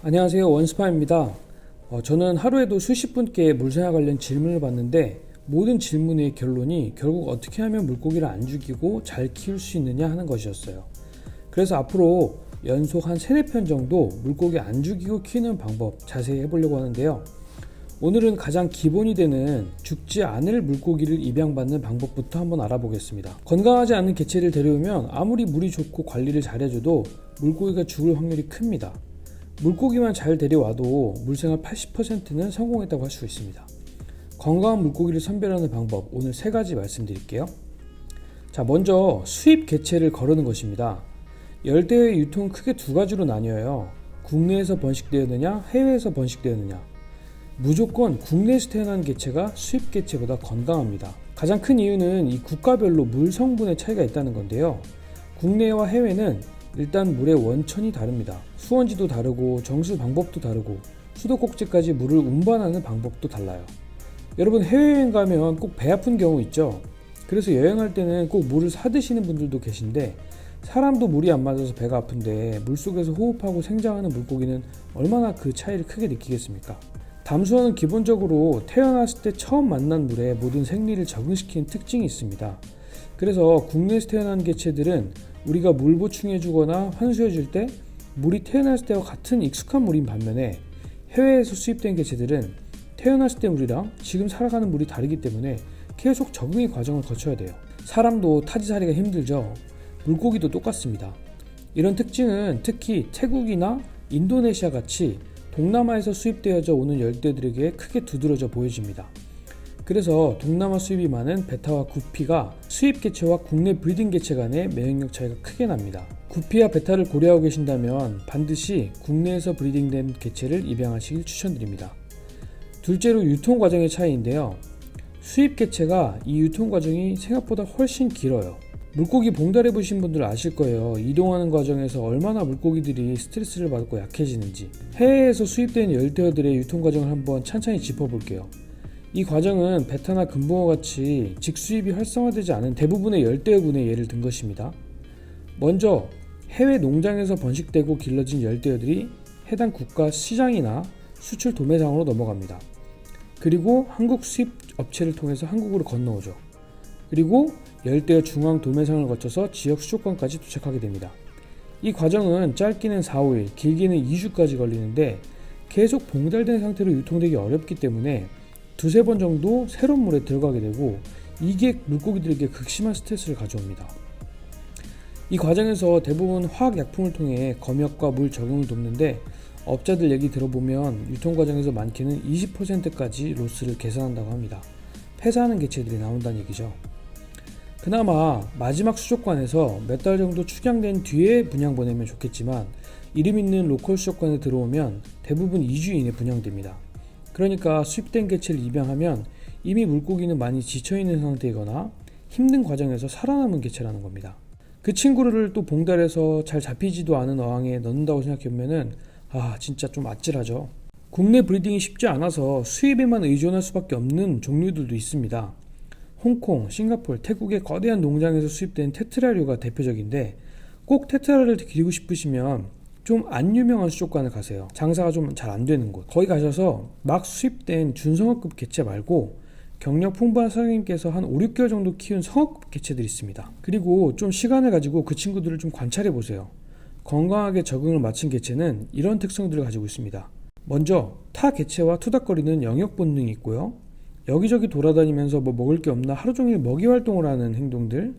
안녕하세요, 원스파입니다. 저는 하루에도 수십 분께 물생활 관련 질문을 받는데 모든 질문의 결론이 결국 어떻게 하면 물고기를 안 죽이고 잘 키울 수 있느냐 하는 것이었어요. 그래서 앞으로 연속 한 3, 4편 정도 물고기 안 죽이고 키우는 방법 자세히 해보려고 하는데요. 오늘은 가장 기본이 되는 죽지 않을 물고기를 입양받는 방법부터 한번 알아보겠습니다. 건강하지 않은 개체를 데려오면 아무리 물이 좋고 관리를 잘해줘도 물고기가 죽을 확률이 큽니다. 물고기만 잘 데려와도 물생활 80%는 성공했다고 할 수 있습니다. 건강한 물고기를 선별하는 방법 오늘 3가지 말씀드릴게요. 자, 먼저 수입 개체를 거르는 것입니다. 열대어의 유통은 크게 2가지로 나뉘어요. 국내에서 번식되었느냐, 해외에서 번식되었느냐. 무조건 국내에서 태어난 개체가 수입 개체보다 건강합니다. 가장 큰 이유는 이 국가별로 물 성분의 차이가 있다는 건데요. 국내와 해외는 일단 물의 원천이 다릅니다. 수온지도 다르고 정수 방법도 다르고 수도꼭지까지 물을 운반하는 방법도 달라요. 여러분, 해외여행 가면 꼭 배 아픈 경우 있죠? 그래서 여행할 때는 꼭 물을 사드시는 분들도 계신데 사람도 물이 안 맞아서 배가 아픈데 물속에서 호흡하고 생장하는 물고기는 얼마나 그 차이를 크게 느끼겠습니까? 담수어는 기본적으로 태어났을 때 처음 만난 물에 모든 생리를 적응시키는 특징이 있습니다. 그래서 국내에서 태어난 개체들은 우리가 물 보충해 주거나 환수해 줄 때 물이 태어났을 때와 같은 익숙한 물인 반면에 해외에서 수입된 개체들은 태어났을 때 물이랑 지금 살아가는 물이 다르기 때문에 계속 적응의 과정을 거쳐야 돼요. 사람도 타지살이가 힘들죠. 물고기도 똑같습니다. 이런 특징은 특히 태국이나 인도네시아 같이 동남아에서 수입되어져 오는 열대들에게 크게 두드러져 보여집니다. 그래서 동남아 수입이 많은 베타와 구피가 수입 개체와 국내 브리딩 개체 간의 면역력 차이가 크게 납니다. 구피와 베타를 고려하고 계신다면 반드시 국내에서 브리딩된 개체를 입양하시길 추천드립니다. 둘째로 유통 과정의 차이인데요. 수입 개체가 이 유통 과정이 생각보다 훨씬 길어요. 물고기 봉달해 보신 분들 아실 거예요. 이동하는 과정에서 얼마나 물고기들이 스트레스를 받고 약해지는지. 해외에서 수입된 열대어들의 유통 과정을 한번 찬찬히 짚어볼게요. 이 과정은 베타나 금붕어 같이 직수입이 활성화되지 않은 대부분의 열대어군의 예를 든 것입니다. 먼저 해외 농장에서 번식되고 길러진 열대어들이 해당 국가 시장이나 수출 도매상으로 넘어갑니다. 그리고 한국 수입 업체를 통해서 한국으로 건너오죠. 그리고 열대어 중앙 도매상을 거쳐서 지역 수족관까지 도착하게 됩니다. 이 과정은 짧게는 4, 5일, 길게는 2주까지 걸리는데 계속 봉달된 상태로 유통되기 어렵기 때문에 2, 3번 정도 새로운 물에 들어가게 되고 이게 물고기들에게 극심한 스트레스를 가져옵니다. 이 과정에서 대부분 화학약품을 통해 검역과 물 적응을 돕는데 업자들 얘기 들어보면 유통 과정에서 많게는 20%까지 로스를 계산한다고 합니다. 폐사하는 개체들이 나온다는 얘기죠. 그나마 마지막 수족관에서 몇 달 정도 축양된 뒤에 분양 보내면 좋겠지만 이름 있는 로컬 수족관에 들어오면 대부분 2주 이내 분양됩니다. 그러니까 수입된 개체를 입양하면 이미 물고기는 많이 지쳐있는 상태이거나 힘든 과정에서 살아남은 개체라는 겁니다. 그 친구를 또 봉달해서 잘 잡히지도 않은 어항에 넣는다고 생각해보면 진짜 좀 아찔하죠. 국내 브리딩이 쉽지 않아서 수입에만 의존할 수밖에 없는 종류들도 있습니다. 홍콩, 싱가포르, 태국의 거대한 농장에서 수입된 테트라류가 대표적인데 꼭 테트라를 기르고 싶으시면 좀 안 유명한 수족관을 가세요. 장사가 좀 잘 안 되는 곳. 거기 가셔서 막 수입된 준성어급 개체 말고 경력 풍부한 사장님께서 한 5, 6개월 정도 키운 성어급 개체들이 있습니다. 그리고 좀 시간을 가지고 그 친구들을 좀 관찰해 보세요. 건강하게 적응을 마친 개체는 이런 특성들을 가지고 있습니다. 먼저 타 개체와 투닥거리는 영역 본능이 있고요. 여기저기 돌아다니면서 먹을 게 없나 하루 종일 먹이 활동을 하는 행동들,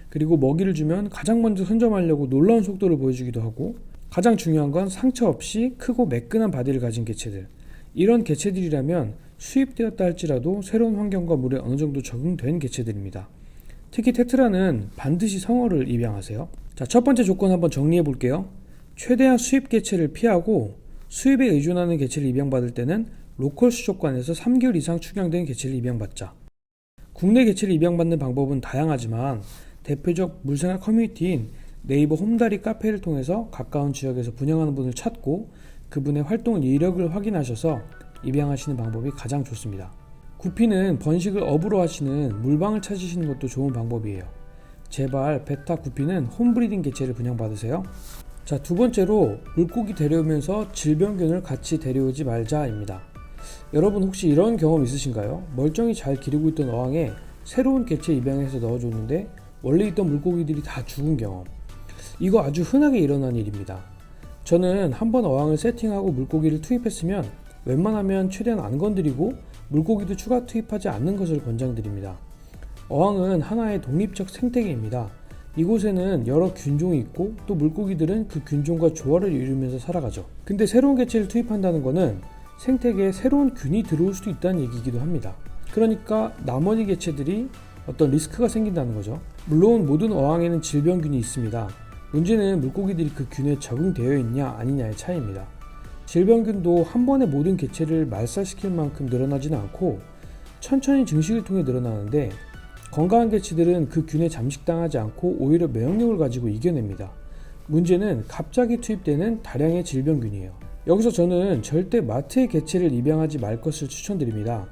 그리고 먹이를 주면 가장 먼저 선점하려고 놀라운 속도를 보여주기도 하고, 가장 중요한 건 상처 없이 크고 매끈한 바디를 가진 개체들. 이런 개체들이라면 수입되었다 할지라도 새로운 환경과 물에 어느 정도 적응된 개체들입니다. 특히 테트라는 반드시 성어를 입양하세요. 자, 첫 번째 조건 한번 정리해 볼게요. 최대한 수입 개체를 피하고 수입에 의존하는 개체를 입양받을 때는 로컬 수족관에서 3개월 이상 축양된 개체를 입양받자. 국내 개체를 입양받는 방법은 다양하지만 대표적 물생활 커뮤니티인 네이버 홈다리 카페를 통해서 가까운 지역에서 분양하는 분을 찾고 그분의 활동 이력을 확인하셔서 입양하시는 방법이 가장 좋습니다. 구피는 번식을 업으로 하시는 물방을 찾으시는 것도 좋은 방법이에요. 제발 베타 구피는 홈브리딩 개체를 분양받으세요. 자, 두 번째로 물고기 데려오면서 질병균을 같이 데려오지 말자입니다. 여러분 혹시 이런 경험 있으신가요? 멀쩡히 잘 기르고 있던 어항에 새로운 개체 입양해서 넣어줬는데 원래 있던 물고기들이 다 죽은 경험. 이거 아주 흔하게 일어난 일입니다. 저는 한번 어항을 세팅하고 물고기를 투입했으면 웬만하면 최대한 안 건드리고 물고기도 추가 투입하지 않는 것을 권장드립니다. 어항은 하나의 독립적 생태계입니다. 이곳에는 여러 균종이 있고 또 물고기들은 그 균종과 조화를 이루면서 살아가죠. 근데 새로운 개체를 투입한다는 것은 생태계에 새로운 균이 들어올 수도 있다는 얘기이기도 합니다. 그러니까 나머지 개체들이 어떤 리스크가 생긴다는 거죠. 물론 모든 어항에는 질병균이 있습니다. 문제는 물고기들이 그 균에 적응되어 있냐 아니냐의 차이입니다. 질병균도 한 번에 모든 개체를 말살시킬 만큼 늘어나지는 않고 천천히 증식을 통해 늘어나는데 건강한 개체들은 그 균에 잠식당하지 않고 오히려 면역력을 가지고 이겨냅니다. 문제는 갑자기 투입되는 다량의 질병균이에요. 여기서 저는 절대 마트의 개체를 입양하지 말 것을 추천드립니다.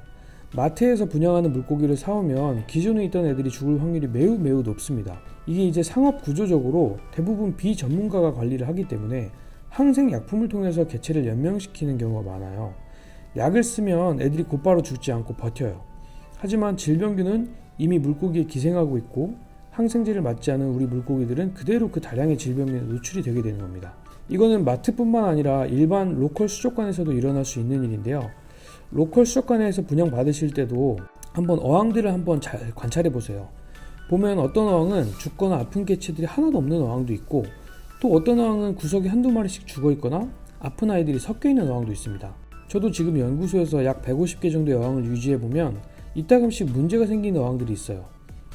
마트에서 분양하는 물고기를 사오면 기존에 있던 애들이 죽을 확률이 매우 높습니다. 이게 이제 상업 구조적으로 대부분 비전문가가 관리를 하기 때문에 항생약품을 통해서 개체를 연명시키는 경우가 많아요. 약을 쓰면 애들이 곧바로 죽지 않고 버텨요. 하지만 질병균은 이미 물고기에 기생하고 있고 항생제를 맞지 않은 우리 물고기들은 그대로 그 다량의 질병균에 노출이 되게 되는 겁니다. 이거는 마트뿐만 아니라 일반 로컬 수족관에서도 일어날 수 있는 일인데요. 로컬 수족관에서 분양 받으실 때도 한번 어항들을 한번 잘 관찰해 보세요. 보면 어떤 어항은 죽거나 아픈 개체들이 하나도 없는 어항도 있고 또 어떤 어항은 구석에 한두 마리씩 죽어 있거나 아픈 아이들이 섞여 있는 어항도 있습니다. 저도 지금 연구소에서 약 150개 정도의 어항을 유지해 보면 이따금씩 문제가 생기는 어항들이 있어요.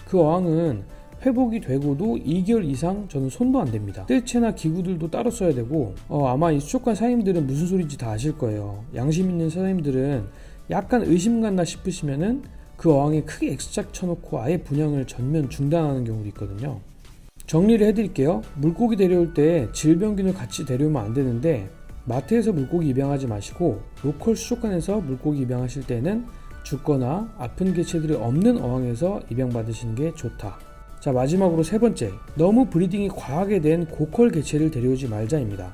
그 어항은 회복이 되고도 2개월 이상 저는 손도 안 댑니다. 뜰채나 기구들도 따로 써야 되고 아마 이 수족관 사장님들은 무슨 소리인지 다 아실 거예요. 양심 있는 사장님들은 약간 의심 간다 싶으시면은 그 어항에 크게 X짝 쳐놓고 아예 분양을 전면 중단하는 경우도 있거든요. 정리를 해드릴게요. 물고기 데려올 때 질병균을 같이 데려오면 안 되는데 마트에서 물고기 입양하지 마시고 로컬 수족관에서 물고기 입양하실 때는 죽거나 아픈 개체들이 없는 어항에서 입양받으시는 게 좋다. 자, 마지막으로 세 번째, 너무 브리딩이 과하게 된 고컬 개체를 데려오지 말자입니다.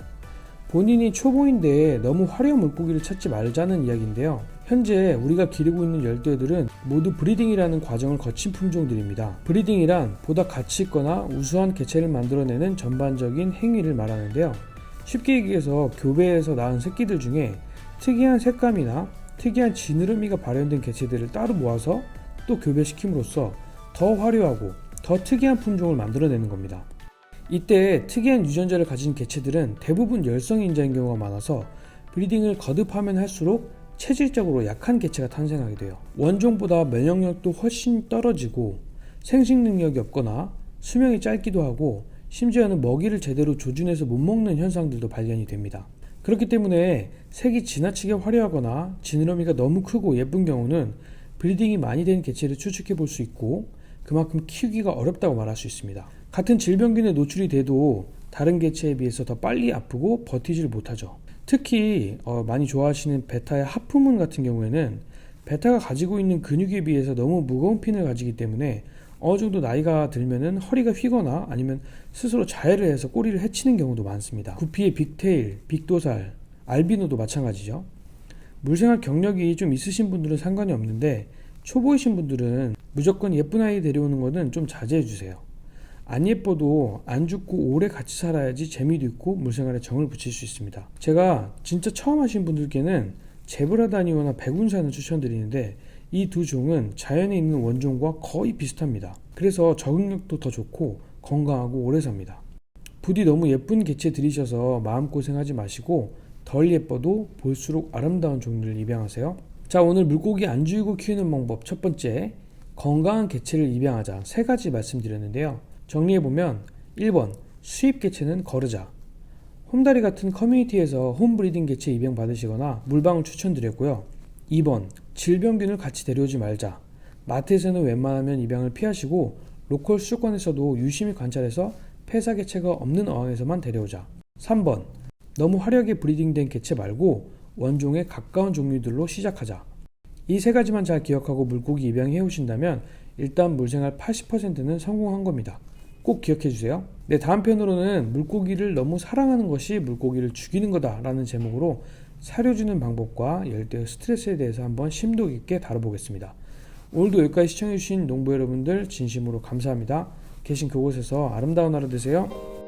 본인이 초보인데 너무 화려한 물고기를 찾지 말자는 이야기인데요. 현재 우리가 기르고 있는 열대어들은 모두 브리딩이라는 과정을 거친 품종들입니다. 브리딩이란 보다 가치 있거나 우수한 개체를 만들어내는 전반적인 행위를 말하는데요. 쉽게 얘기해서 교배에서 낳은 새끼들 중에 특이한 색감이나 특이한 지느러미가 발현된 개체들을 따로 모아서 또 교배시킴으로써 더 화려하고 더 특이한 품종을 만들어내는 겁니다. 이때 특이한 유전자를 가진 개체들은 대부분 열성인자인 경우가 많아서 브리딩을 거듭하면 할수록 체질적으로 약한 개체가 탄생하게 돼요. 원종보다 면역력도 훨씬 떨어지고 생식 능력이 없거나 수명이 짧기도 하고 심지어는 먹이를 제대로 조준해서 못 먹는 현상들도 발견이 됩니다. 그렇기 때문에 색이 지나치게 화려하거나 지느러미가 너무 크고 예쁜 경우는 브리딩이 많이 된 개체를 추측해 볼 수 있고 그만큼 키우기가 어렵다고 말할 수 있습니다. 같은 질병균에 노출이 돼도 다른 개체에 비해서 더 빨리 아프고 버티질 못하죠. 특히 많이 좋아하시는 베타의 하프문 같은 경우에는 베타가 가지고 있는 근육에 비해서 너무 무거운 핀을 가지기 때문에 어느 정도 나이가 들면은 허리가 휘거나 아니면 스스로 자해를 해서 꼬리를 해치는 경우도 많습니다. 구피의 빅테일, 빅도살, 알비노도 마찬가지죠. 물생활 경력이 좀 있으신 분들은 상관이 없는데 초보이신 분들은 무조건 예쁜 아이 데려오는 거는 좀 자제해 주세요. 안 예뻐도 안 죽고 오래 같이 살아야지 재미도 있고 물생활에 정을 붙일 수 있습니다. 제가 진짜 처음 하신 분들께는 제브라다니오나 백운산을 추천드리는데 이 두 종은 자연에 있는 원종과 거의 비슷합니다. 그래서 적응력도 더 좋고 건강하고 오래 삽니다. 부디 너무 예쁜 개체 들이셔서 마음고생하지 마시고 덜 예뻐도 볼수록 아름다운 종류를 입양하세요. 자, 오늘 물고기 안 죽이고 키우는 방법 첫 번째, 건강한 개체를 입양하자 3가지 말씀드렸는데요. 정리해보면 1번, 수입 개체는 거르자. 홈다리 같은 커뮤니티에서 홈브리딩 개체 입양 받으시거나 물방울 추천드렸고요. 2번, 질병균을 같이 데려오지 말자. 마트에서는 웬만하면 입양을 피하시고 로컬 수족관에서도 유심히 관찰해서 폐사 개체가 없는 어항에서만 데려오자. 3번, 너무 화려하게 브리딩된 개체 말고 원종에 가까운 종류들로 시작하자. 이 3가지만 잘 기억하고 물고기 입양해 오신다면 일단 물생활 80%는 성공한 겁니다. 꼭 기억해 주세요. 네, 다음 편으로는 물고기를 너무 사랑하는 것이 물고기를 죽이는 거다라는 제목으로 사료주는 방법과 열대어 스트레스에 대해서 한번 심도 깊게 다뤄보겠습니다. 오늘도 여기까지 시청해주신 농부 여러분들 진심으로 감사합니다. 계신 그곳에서 아름다운 하루 되세요.